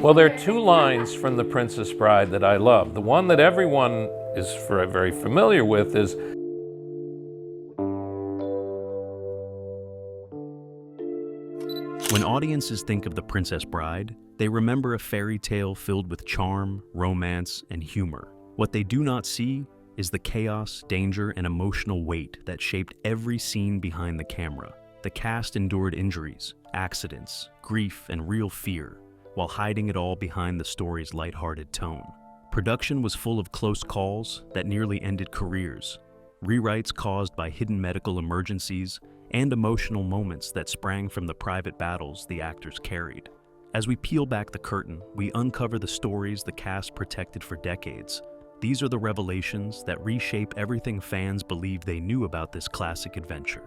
Well, there are two lines from The Princess Bride that I love. The one that everyone is very familiar with is, when audiences think of The Princess Bride, they remember a fairy tale filled with charm, romance, and humor. What they do not see is the chaos, danger, and emotional weight that shaped every scene behind the camera. The cast endured injuries, accidents, grief, and real fear, while hiding it all behind the story's lighthearted tone. Production was full of close calls that nearly ended careers, rewrites caused by hidden medical emergencies, and emotional moments that sprang from the private battles the actors carried. As we peel back the curtain, we uncover the stories the cast protected for decades. These are the revelations that reshape everything fans believed they knew about this classic adventure.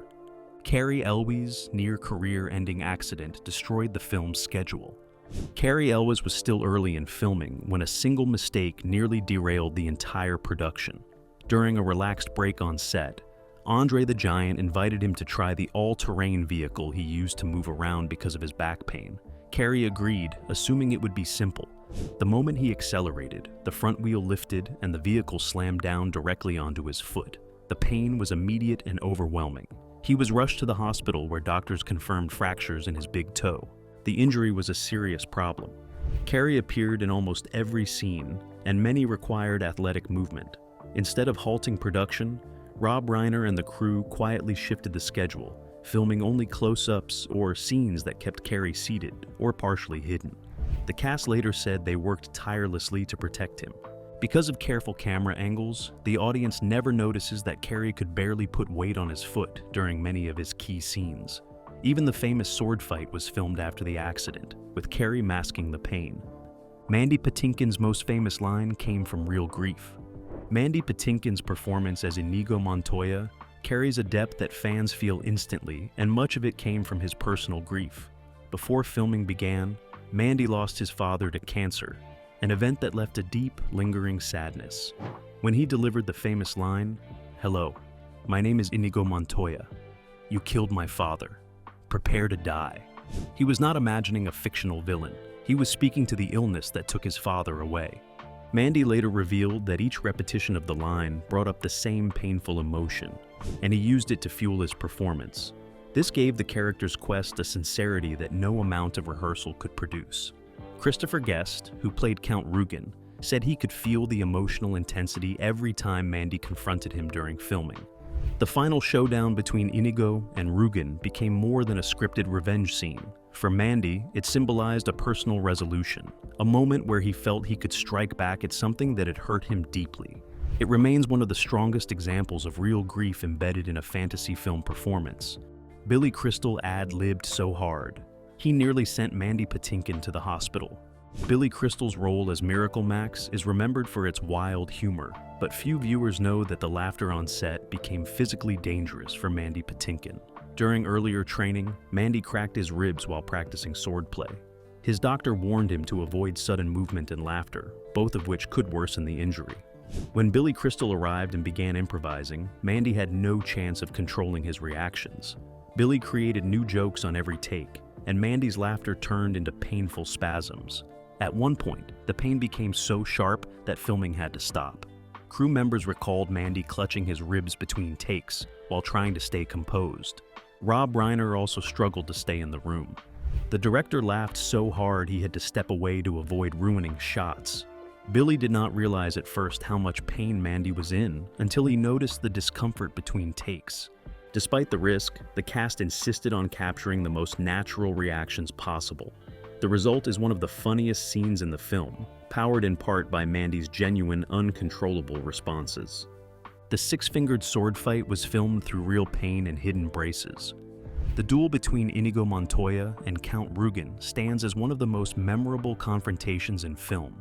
Cary Elwes' near-career-ending accident destroyed the film's schedule. Cary Elwes was still early in filming when a single mistake nearly derailed the entire production. During a relaxed break on set, Andre the Giant invited him to try the all-terrain vehicle he used to move around because of his back pain. Cary agreed, assuming it would be simple. The moment he accelerated, the front wheel lifted and the vehicle slammed down directly onto his foot. The pain was immediate and overwhelming. He was rushed to the hospital where doctors confirmed fractures in his big toe. The injury was a serious problem. Cary appeared in almost every scene, and many required athletic movement. Instead of halting production, Rob Reiner and the crew quietly shifted the schedule, filming only close-ups or scenes that kept Cary seated or partially hidden. The cast later said they worked tirelessly to protect him. Because of careful camera angles, the audience never notices that Cary could barely put weight on his foot during many of his key scenes. Even the famous sword fight was filmed after the accident, with Cary masking the pain. Mandy Patinkin's most famous line came from real grief. Mandy Patinkin's performance as Inigo Montoya carries a depth that fans feel instantly, and much of it came from his personal grief. Before filming began, Mandy lost his father to cancer, an event that left a deep, lingering sadness. When he delivered the famous line, "Hello, my name is Inigo Montoya. You killed my father. Prepare to die," he was not imagining a fictional villain. He was speaking to the illness that took his father away. Mandy later revealed that each repetition of the line brought up the same painful emotion, and he used it to fuel his performance. This gave the character's quest a sincerity that no amount of rehearsal could produce. Christopher Guest, who played Count Rugen, said he could feel the emotional intensity every time Mandy confronted him during filming. The final showdown between Inigo and Rugen became more than a scripted revenge scene. For Mandy, it symbolized a personal resolution, a moment where he felt he could strike back at something that had hurt him deeply. It remains one of the strongest examples of real grief embedded in a fantasy film performance. Billy Crystal ad-libbed so hard, he nearly sent Mandy Patinkin to the hospital. Billy Crystal's role as Miracle Max is remembered for its wild humor, but few viewers know that the laughter on set became physically dangerous for Mandy Patinkin. During earlier training, Mandy cracked his ribs while practicing swordplay. His doctor warned him to avoid sudden movement and laughter, both of which could worsen the injury. When Billy Crystal arrived and began improvising, Mandy had no chance of controlling his reactions. Billy created new jokes on every take, and Mandy's laughter turned into painful spasms. At one point, the pain became so sharp that filming had to stop. Crew members recalled Mandy clutching his ribs between takes while trying to stay composed. Rob Reiner also struggled to stay in the room. The director laughed so hard he had to step away to avoid ruining shots. Billy did not realize at first how much pain Mandy was in until he noticed the discomfort between takes. Despite the risk, the cast insisted on capturing the most natural reactions possible. The result is one of the funniest scenes in the film, powered in part by Mandy's genuine, uncontrollable responses. The six-fingered sword fight was filmed through real pain and hidden braces. The duel between Inigo Montoya and Count Rugen stands as one of the most memorable confrontations in film.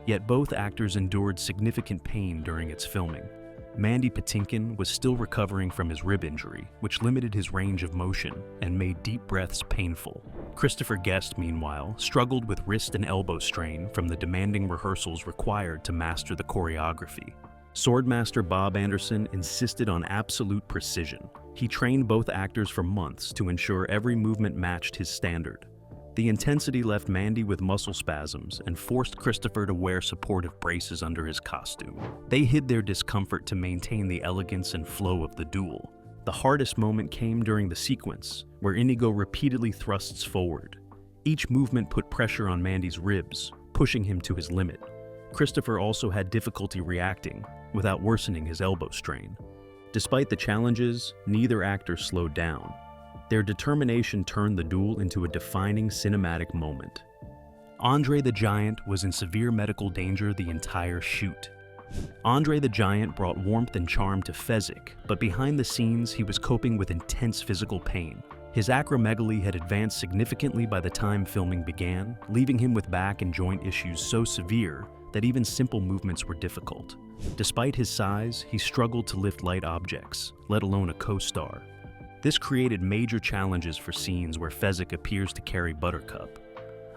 Yet both actors endured significant pain during its filming. Mandy Patinkin was still recovering from his rib injury, which limited his range of motion and made deep breaths painful. Christopher Guest, meanwhile, struggled with wrist and elbow strain from the demanding rehearsals required to master the choreography. Swordmaster Bob Anderson insisted on absolute precision. He trained both actors for months to ensure every movement matched his standard. The intensity left Mandy with muscle spasms and forced Christopher to wear supportive braces under his costume. They hid their discomfort to maintain the elegance and flow of the duel. The hardest moment came during the sequence, where Inigo repeatedly thrusts forward. Each movement put pressure on Mandy's ribs, pushing him to his limit. Christopher also had difficulty reacting, without worsening his elbow strain. Despite the challenges, neither actor slowed down. Their determination turned the duel into a defining cinematic moment. Andre the Giant was in severe medical danger the entire shoot. Andre the Giant brought warmth and charm to Fezzik, but behind the scenes he was coping with intense physical pain. His acromegaly had advanced significantly by the time filming began, leaving him with back and joint issues so severe that even simple movements were difficult. Despite his size, he struggled to lift light objects, let alone a co-star. This created major challenges for scenes where Fezzik appears to carry Buttercup.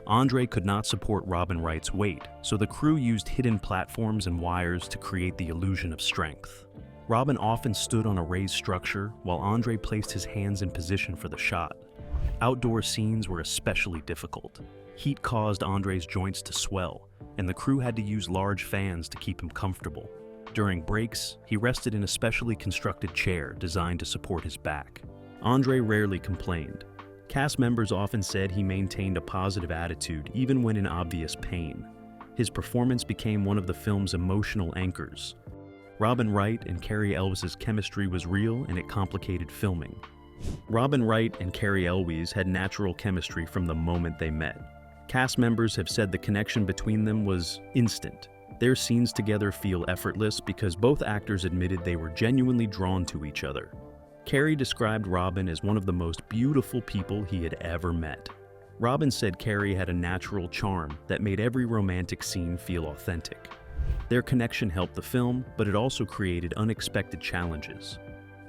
Andre could not support Robin Wright's weight, so the crew used hidden platforms and wires to create the illusion of strength. Robin often stood on a raised structure, while Andre placed his hands in position for the shot. Outdoor scenes were especially difficult. Heat caused Andre's joints to swell, and the crew had to use large fans to keep him comfortable. During breaks, he rested in a specially constructed chair designed to support his back. Andre rarely complained. Cast members often said he maintained a positive attitude even when in obvious pain. His performance became one of the film's emotional anchors. Robin Wright and Cary Elwes' chemistry was real, and it complicated filming. Robin Wright and Cary Elwes had natural chemistry from the moment they met. Cast members have said the connection between them was instant. Their scenes together feel effortless because both actors admitted they were genuinely drawn to each other. Cary described Robin as one of the most beautiful people he had ever met. Robin said Cary had a natural charm that made every romantic scene feel authentic. Their connection helped the film, but it also created unexpected challenges.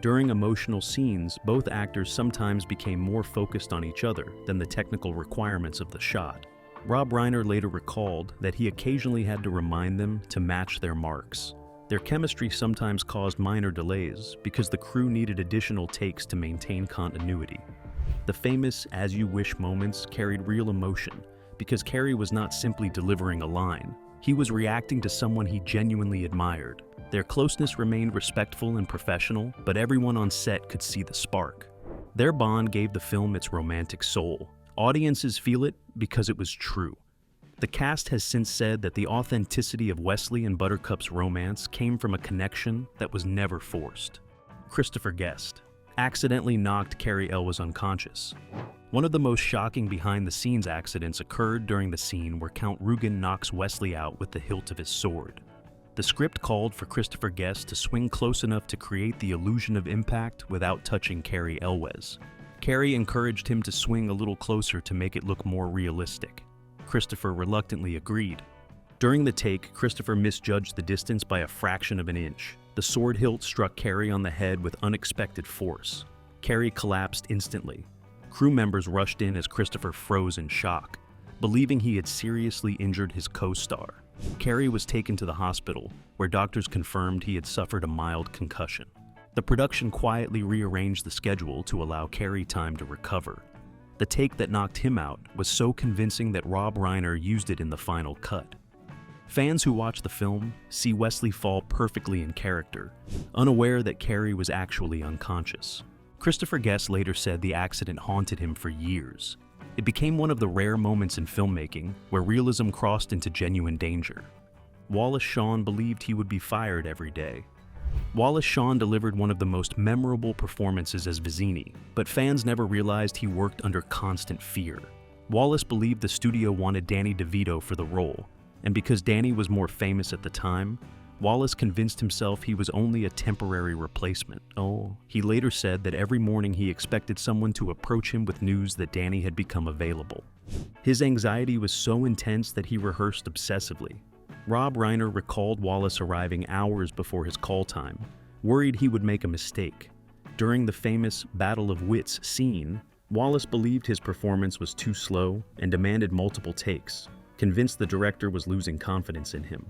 During emotional scenes, both actors sometimes became more focused on each other than the technical requirements of the shot. Rob Reiner later recalled that he occasionally had to remind them to match their marks. Their chemistry sometimes caused minor delays because the crew needed additional takes to maintain continuity. The famous "as you wish" moments carried real emotion because Cary was not simply delivering a line. He was reacting to someone he genuinely admired. Their closeness remained respectful and professional, but everyone on set could see the spark. Their bond gave the film its romantic soul. Audiences feel it because it was true. The cast has since said that the authenticity of Wesley and Buttercup's romance came from a connection that was never forced. Christopher Guest accidentally knocked Cary Elwes unconscious. One of the most shocking behind-the-scenes accidents occurred during the scene where Count Rugen knocks Wesley out with the hilt of his sword. The script called for Christopher Guest to swing close enough to create the illusion of impact without touching Cary Elwes. Cary encouraged him to swing a little closer to make it look more realistic. Christopher reluctantly agreed. During the take, Christopher misjudged the distance by a fraction of an inch. The sword hilt struck Cary on the head with unexpected force. Cary collapsed instantly. Crew members rushed in as Christopher froze in shock, believing he had seriously injured his co-star. Cary was taken to the hospital, where doctors confirmed he had suffered a mild concussion. The production quietly rearranged the schedule to allow Cary time to recover. The take that knocked him out was so convincing that Rob Reiner used it in the final cut. Fans who watch the film see Wesley fall perfectly in character, unaware that Cary was actually unconscious. Christopher Guest later said the accident haunted him for years. It became one of the rare moments in filmmaking where realism crossed into genuine danger. Wallace Shawn believed he would be fired every day. Wallace Shawn delivered one of the most memorable performances as Vizzini, but fans never realized he worked under constant fear. Wallace believed the studio wanted Danny DeVito for the role, and because Danny was more famous at the time, Wallace convinced himself he was only a temporary replacement. He later said that every morning he expected someone to approach him with news that Danny had become available. His anxiety was so intense that he rehearsed obsessively. Rob Reiner recalled Wallace arriving hours before his call time, worried he would make a mistake. During the famous Battle of Wits scene, Wallace believed his performance was too slow and demanded multiple takes, convinced the director was losing confidence in him.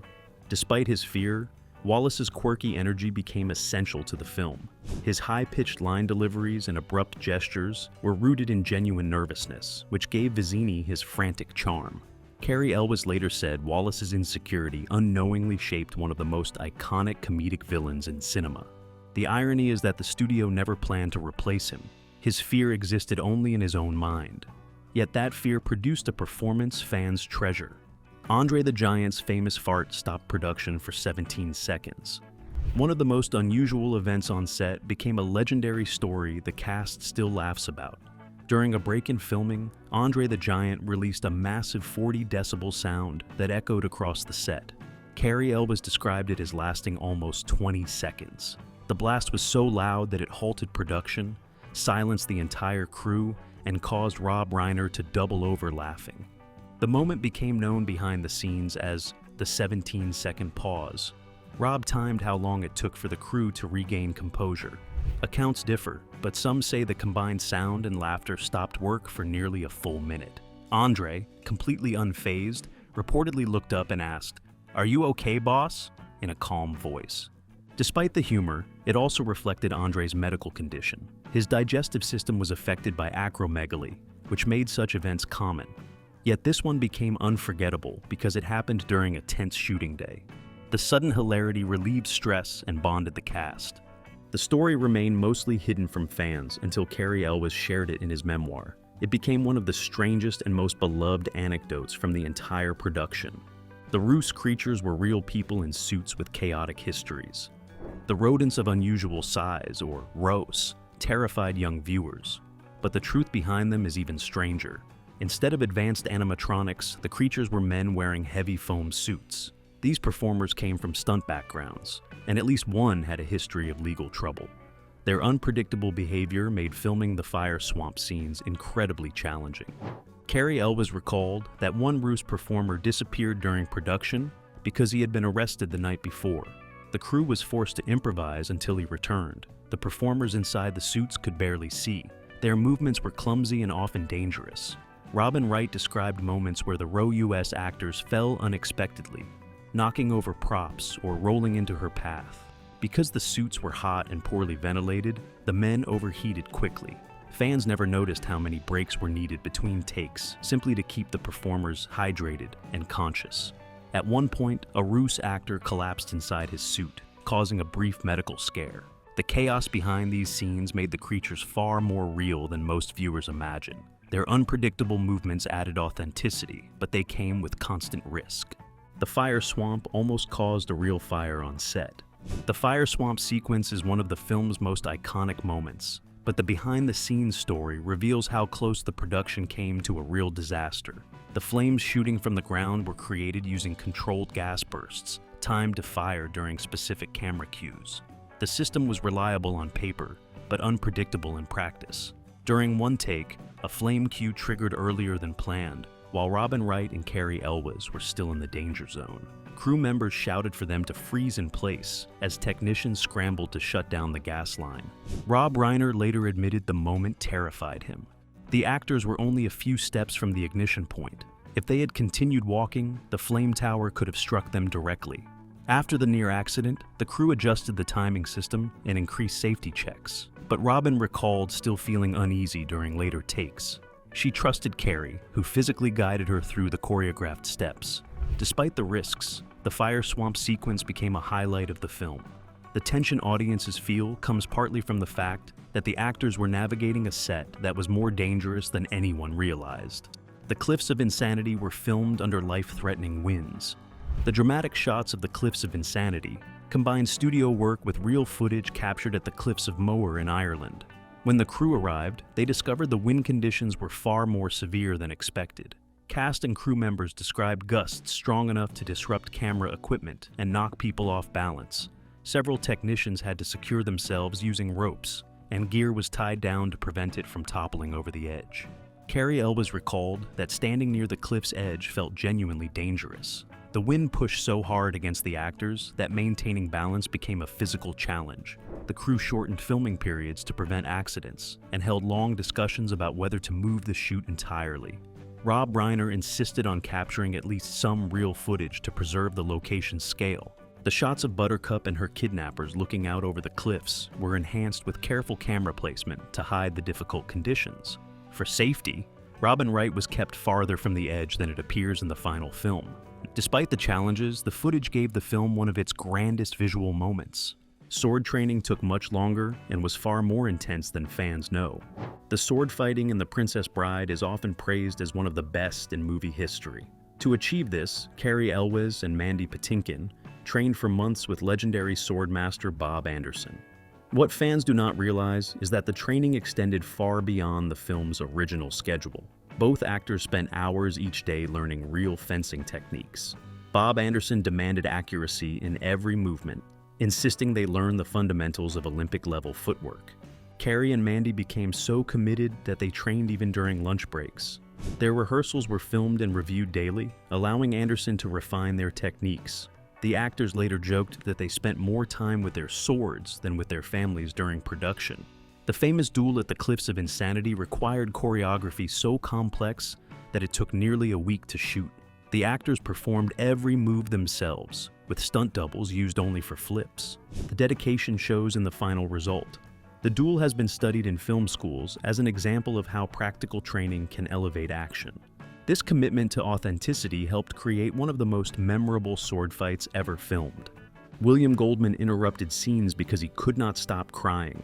Despite his fear, Wallace's quirky energy became essential to the film. His high-pitched line deliveries and abrupt gestures were rooted in genuine nervousness, which gave Vizzini his frantic charm. Cary Elwes later said Wallace's insecurity unknowingly shaped one of the most iconic comedic villains in cinema. The irony is that the studio never planned to replace him. His fear existed only in his own mind. Yet that fear produced a performance fans treasure. Andre the Giant's famous fart stopped production for 17 seconds. One of the most unusual events on set became a legendary story the cast still laughs about. During a break in filming, Andre the Giant released a massive 40-decibel sound that echoed across the set. Cary Elwes described it as lasting almost 20 seconds. The blast was so loud that it halted production, silenced the entire crew, and caused Rob Reiner to double over laughing. The moment became known behind the scenes as the 17-second pause. Rob timed how long it took for the crew to regain composure. Accounts differ, but some say the combined sound and laughter stopped work for nearly a full minute. Andre, completely unfazed, reportedly looked up and asked, "Are you okay, boss?" in a calm voice. Despite the humor, it also reflected Andre's medical condition. His digestive system was affected by acromegaly, which made such events common. Yet this one became unforgettable because it happened during a tense shooting day. The sudden hilarity relieved stress and bonded the cast. The story remained mostly hidden from fans until Cary Elwes shared it in his memoir. It became one of the strangest and most beloved anecdotes from the entire production. The ROUS creatures were real people in suits with chaotic histories. The rodents of unusual size, or ROUS, terrified young viewers. But the truth behind them is even stranger. Instead of advanced animatronics, the creatures were men wearing heavy foam suits. These performers came from stunt backgrounds, and at least one had a history of legal trouble. Their unpredictable behavior made filming the fire swamp scenes incredibly challenging. Cary Elwes recalled that one ROUS performer disappeared during production because he had been arrested the night before. The crew was forced to improvise until he returned. The performers inside the suits could barely see. Their movements were clumsy and often dangerous. Wright described moments where the ROUS actors fell unexpectedly, knocking over props or rolling into her path. Because the suits were hot and poorly ventilated, the men overheated quickly. Fans never noticed how many breaks were needed between takes, simply to keep the performers hydrated and conscious. At one point, a ROUS actor collapsed inside his suit, causing a brief medical scare. The chaos behind these scenes made the creatures far more real than most viewers imagine. Their unpredictable movements added authenticity, but they came with constant risk. The fire swamp almost caused a real fire on set. The fire swamp sequence is one of the film's most iconic moments, but the behind-the-scenes story reveals how close the production came to a real disaster. The flames shooting from the ground were created using controlled gas bursts, timed to fire during specific camera cues. The system was reliable on paper, but unpredictable in practice. During one take, a flame cue triggered earlier than planned, while Wright and Cary Elwes were still in the danger zone. Crew members shouted for them to freeze in place as technicians scrambled to shut down the gas line. Rob Reiner later admitted the moment terrified him. The actors were only a few steps from the ignition point. If they had continued walking, the flame tower could have struck them directly. After the near accident, the crew adjusted the timing system and increased safety checks. But Robin recalled still feeling uneasy during later takes. She trusted Cary, who physically guided her through the choreographed steps. Despite the risks, the fire swamp sequence became a highlight of the film. The tension audiences feel comes partly from the fact that the actors were navigating a set that was more dangerous than anyone realized. The Cliffs of Insanity were filmed under life-threatening winds. The dramatic shots of the Cliffs of Insanity combined studio work with real footage captured at the Cliffs of Moher in Ireland. When the crew arrived, they discovered the wind conditions were far more severe than expected. Cast and crew members described gusts strong enough to disrupt camera equipment and knock people off balance. Several technicians had to secure themselves using ropes, and gear was tied down to prevent it from toppling over the edge. Cary Elwes recalled that standing near the cliff's edge felt genuinely dangerous. The wind pushed so hard against the actors that maintaining balance became a physical challenge. The crew shortened filming periods to prevent accidents and held long discussions about whether to move the shoot entirely. Rob Reiner insisted on capturing at least some real footage to preserve the location's scale. The shots of Buttercup and her kidnappers looking out over the cliffs were enhanced with careful camera placement to hide the difficult conditions. For safety, Robin Wright was kept farther from the edge than it appears in the final film. Despite the challenges, the footage gave the film one of its grandest visual moments. Sword training took much longer and was far more intense than fans know. The sword fighting in The Princess Bride is often praised as one of the best in movie history. To achieve this, Cary Elwes and Mandy Patinkin trained for months with legendary swordmaster Bob Anderson. What fans do not realize is that the training extended far beyond the film's original schedule. Both actors spent hours each day learning real fencing techniques. Bob Anderson demanded accuracy in every movement, insisting they learn the fundamentals of Olympic-level footwork. Cary and Mandy became so committed that they trained even during lunch breaks. Their rehearsals were filmed and reviewed daily, allowing Anderson to refine their techniques. The actors later joked that they spent more time with their swords than with their families during production. The famous duel at the Cliffs of Insanity required choreography so complex that it took nearly a week to shoot. The actors performed every move themselves, with stunt doubles used only for flips. The dedication shows in the final result. The duel has been studied in film schools as an example of how practical training can elevate action. This commitment to authenticity helped create one of the most memorable sword fights ever filmed. William Goldman interrupted scenes because he could not stop crying.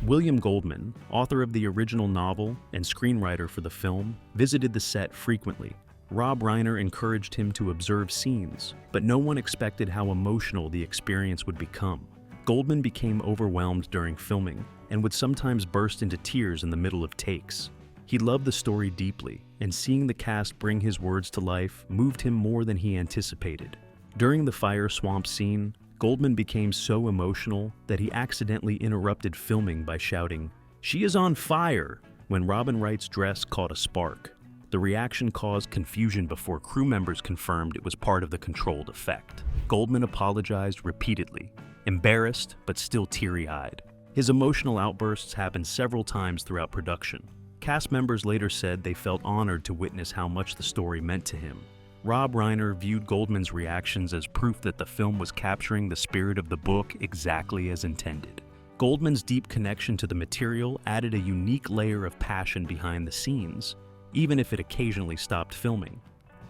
William Goldman, author of the original novel and screenwriter for the film, visited the set frequently. Rob Reiner encouraged him to observe scenes, but no one expected how emotional the experience would become. Goldman became overwhelmed during filming and would sometimes burst into tears in the middle of takes. He loved the story deeply, and seeing the cast bring his words to life moved him more than he anticipated. During the fire swamp scene, Goldman became so emotional that he accidentally interrupted filming by shouting, "She is on fire!" when Robin Wright's dress caught a spark. The reaction caused confusion before crew members confirmed it was part of the controlled effect. Goldman apologized repeatedly, embarrassed but still teary-eyed. His emotional outbursts happened several times throughout production. Cast members later said they felt honored to witness how much the story meant to him. Rob Reiner viewed Goldman's reactions as proof that the film was capturing the spirit of the book exactly as intended. Goldman's deep connection to the material added a unique layer of passion behind the scenes, even if it occasionally stopped filming.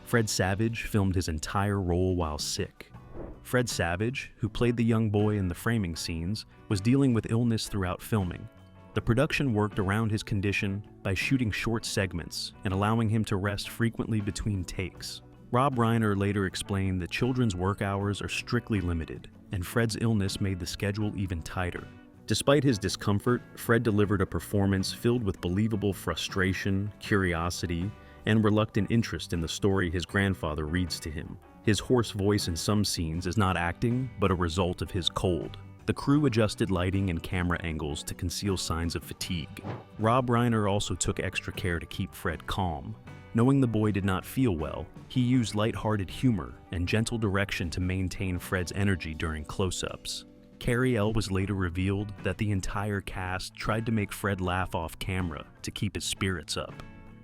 Fred Savage filmed his entire role while sick. Fred Savage, who played the young boy in the framing scenes, was dealing with illness throughout filming. The production worked around his condition by shooting short segments and allowing him to rest frequently between takes. Rob Reiner later explained that children's work hours are strictly limited, and Fred's illness made the schedule even tighter. Despite his discomfort, Fred delivered a performance filled with believable frustration, curiosity, and reluctant interest in the story his grandfather reads to him. His hoarse voice in some scenes is not acting, but a result of his cold. The crew adjusted lighting and camera angles to conceal signs of fatigue. Rob Reiner also took extra care to keep Fred calm. Knowing the boy did not feel well, he used lighthearted humor and gentle direction to maintain Fred's energy during close-ups. Cary Elwes later revealed that the entire cast tried to make Fred laugh off camera to keep his spirits up.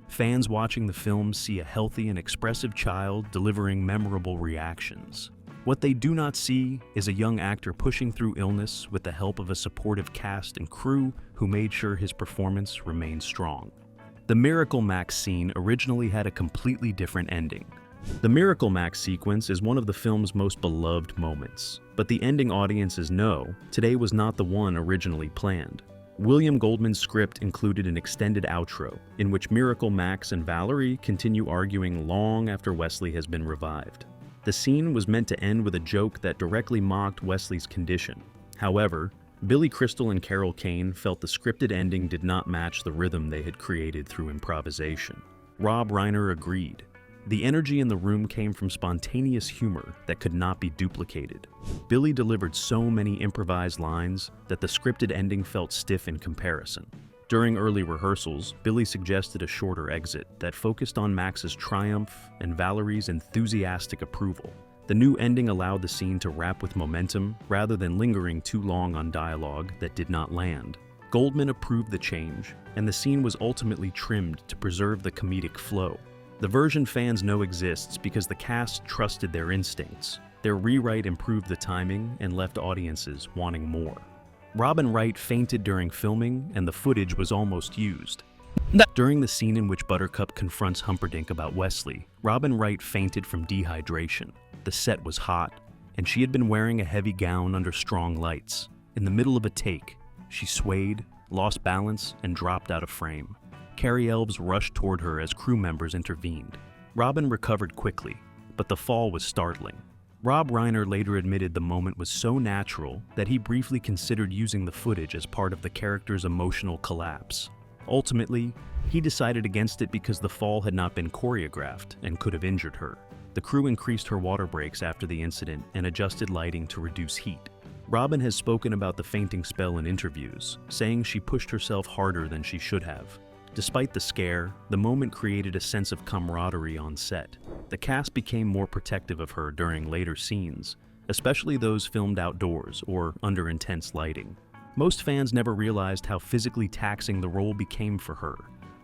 Fans watching the film see a healthy and expressive child delivering memorable reactions. What they do not see is a young actor pushing through illness with the help of a supportive cast and crew who made sure his performance remained strong. The Miracle Max scene originally had a completely different ending. The Miracle Max sequence is one of the film's most beloved moments, but the ending audiences know today was not the one originally planned. William Goldman's script included an extended outro, in which Miracle Max and Valerie continue arguing long after Wesley has been revived. The scene was meant to end with a joke that directly mocked Wesley's condition. However, Billy Crystal and Carol Kane felt the scripted ending did not match the rhythm they had created through improvisation. Rob Reiner agreed. The energy in the room came from spontaneous humor that could not be duplicated. Billy delivered so many improvised lines that the scripted ending felt stiff in comparison. During early rehearsals, Billy suggested a shorter exit that focused on Max's triumph and Valerie's enthusiastic approval. The new ending allowed the scene to wrap with momentum rather than lingering too long on dialogue that did not land. Goldman approved the change, and the scene was ultimately trimmed to preserve the comedic flow. The version fans know exists because the cast trusted their instincts. Their rewrite improved the timing and left audiences wanting more. Robin Wright fainted during filming, and the footage was almost used. During the scene in which Buttercup confronts Humperdinck about Wesley, Robin Wright fainted from dehydration. The set was hot, and she had been wearing a heavy gown under strong lights. In the middle of a take, she swayed, lost balance, and dropped out of frame. Cary Elwes rushed toward her as crew members intervened. Robin recovered quickly, but the fall was startling. Rob Reiner later admitted the moment was so natural that he briefly considered using the footage as part of the character's emotional collapse. Ultimately, he decided against it because the fall had not been choreographed and could have injured her. The crew increased her water breaks after the incident and adjusted lighting to reduce heat. Robin has spoken about the fainting spell in interviews, saying she pushed herself harder than she should have. Despite the scare, the moment created a sense of camaraderie on set. The cast became more protective of her during later scenes, especially those filmed outdoors or under intense lighting. Most fans never realized how physically taxing the role became for her,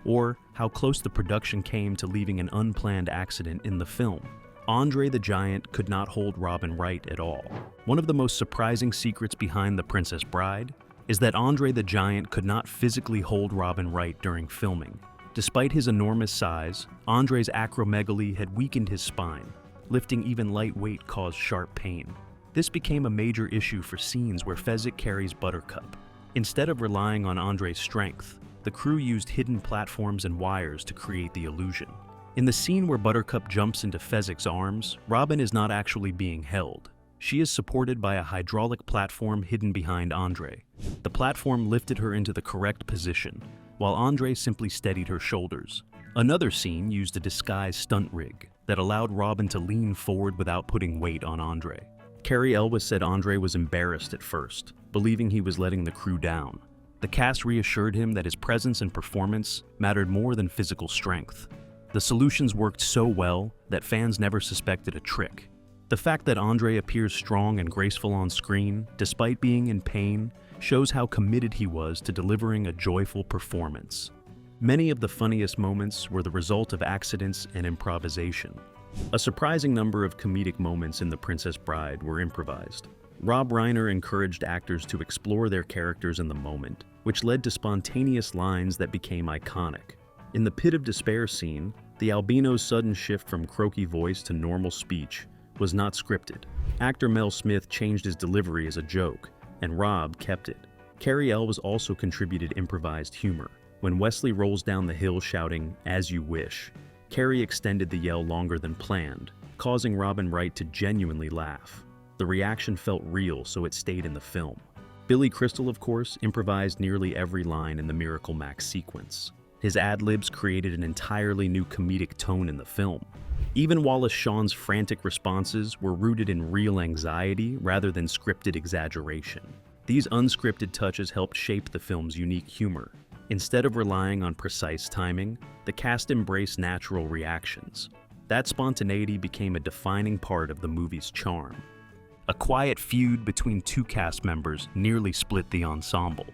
or how close the production came to leaving an unplanned accident in the film. Andre the Giant could not hold Robin Wright at all. One of the most surprising secrets behind The Princess Bride is that Andre the Giant could not physically hold Robin Wright during filming. Despite his enormous size, Andre's acromegaly had weakened his spine. Lifting even light weight caused sharp pain. This became a major issue for scenes where Fezzik carries Buttercup. Instead of relying on Andre's strength, the crew used hidden platforms and wires to create the illusion. In the scene where Buttercup jumps into Fezzik's arms, Robin is not actually being held. She is supported by a hydraulic platform hidden behind Andre. The platform lifted her into the correct position, while Andre simply steadied her shoulders. Another scene used a disguised stunt rig that allowed Robin to lean forward without putting weight on Andre. Cary Elwes said Andre was embarrassed at first, believing he was letting the crew down. The cast reassured him that his presence and performance mattered more than physical strength. The solutions worked so well that fans never suspected a trick. The fact that Andre appears strong and graceful on screen, despite being in pain, shows how committed he was to delivering a joyful performance. Many of the funniest moments were the result of accidents and improvisation. A surprising number of comedic moments in The Princess Bride were improvised. Rob Reiner encouraged actors to explore their characters in the moment, which led to spontaneous lines that became iconic. In the Pit of Despair scene, the albino's sudden shift from croaky voice to normal speech was not scripted. Actor Mel Smith changed his delivery as a joke, and Rob kept it. Cary Elwes also contributed improvised humor. When Wesley rolls down the hill shouting, "As you wish," Cary extended the yell longer than planned, causing Robin Wright to genuinely laugh. The reaction felt real, so it stayed in the film. Billy Crystal, of course, improvised nearly every line in the Miracle Max sequence. His ad-libs created an entirely new comedic tone in the film. Even Wallace Shawn's frantic responses were rooted in real anxiety rather than scripted exaggeration. These unscripted touches helped shape the film's unique humor. Instead of relying on precise timing, the cast embraced natural reactions. That spontaneity became a defining part of the movie's charm. A quiet feud between two cast members nearly split the ensemble.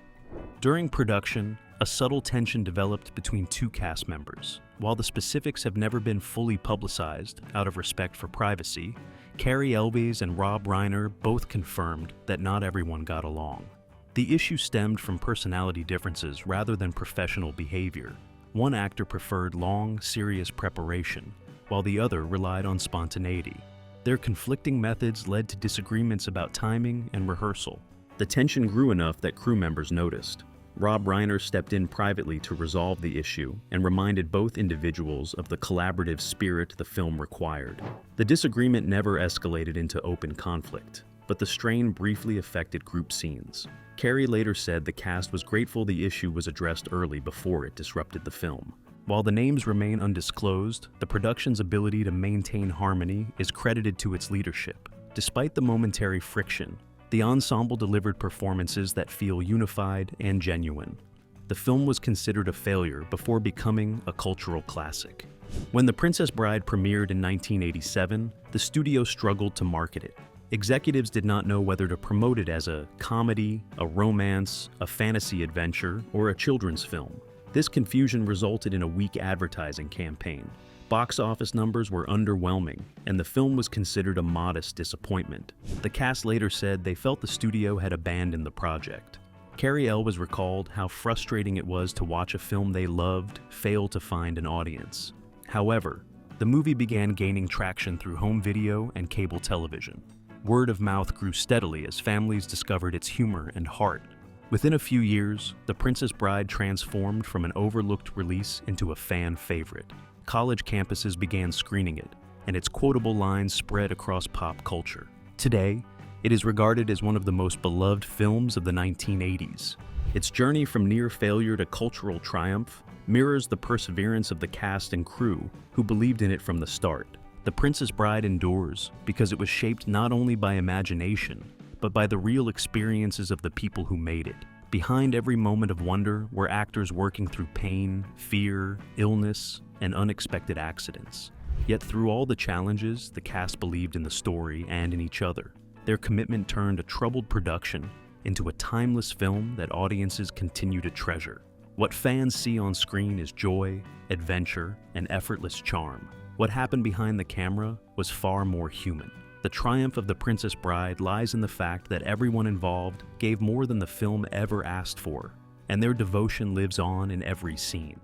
During production, a subtle tension developed between two cast members. While the specifics have never been fully publicized out of respect for privacy, Cary Elwes and Rob Reiner both confirmed that not everyone got along. The issue stemmed from personality differences rather than professional behavior. One actor preferred long, serious preparation, while the other relied on spontaneity. Their conflicting methods led to disagreements about timing and rehearsal. The tension grew enough that crew members noticed. Rob Reiner stepped in privately to resolve the issue and reminded both individuals of the collaborative spirit the film required. The disagreement never escalated into open conflict, but the strain briefly affected group scenes. Cary later said the cast was grateful the issue was addressed early before it disrupted the film. While the names remain undisclosed, the production's ability to maintain harmony is credited to its leadership. Despite the momentary friction, the ensemble delivered performances that feel unified and genuine. The film was considered a failure before becoming a cultural classic. When The Princess Bride premiered in 1987, the studio struggled to market it. Executives did not know whether to promote it as a comedy, a romance, a fantasy adventure, or a children's film. This confusion resulted in a weak advertising campaign. Box office numbers were underwhelming, and the film was considered a modest disappointment. The cast later said they felt the studio had abandoned the project. Cary Elwes recalled how frustrating it was to watch a film they loved fail to find an audience. However, the movie began gaining traction through home video and cable television. Word of mouth grew steadily as families discovered its humor and heart. Within a few years, The Princess Bride transformed from an overlooked release into a fan favorite. College campuses began screening it, and its quotable lines spread across pop culture. Today, it is regarded as one of the most beloved films of the 1980s. Its journey from near failure to cultural triumph mirrors the perseverance of the cast and crew who believed in it from the start. The Princess Bride endures because it was shaped not only by imagination, but by the real experiences of the people who made it. Behind every moment of wonder were actors working through pain, fear, illness, and unexpected accidents. Yet through all the challenges, the cast believed in the story and in each other. Their commitment turned a troubled production into a timeless film that audiences continue to treasure. What fans see on screen is joy, adventure, and effortless charm. What happened behind the camera was far more human. The triumph of The Princess Bride lies in the fact that everyone involved gave more than the film ever asked for, and their devotion lives on in every scene.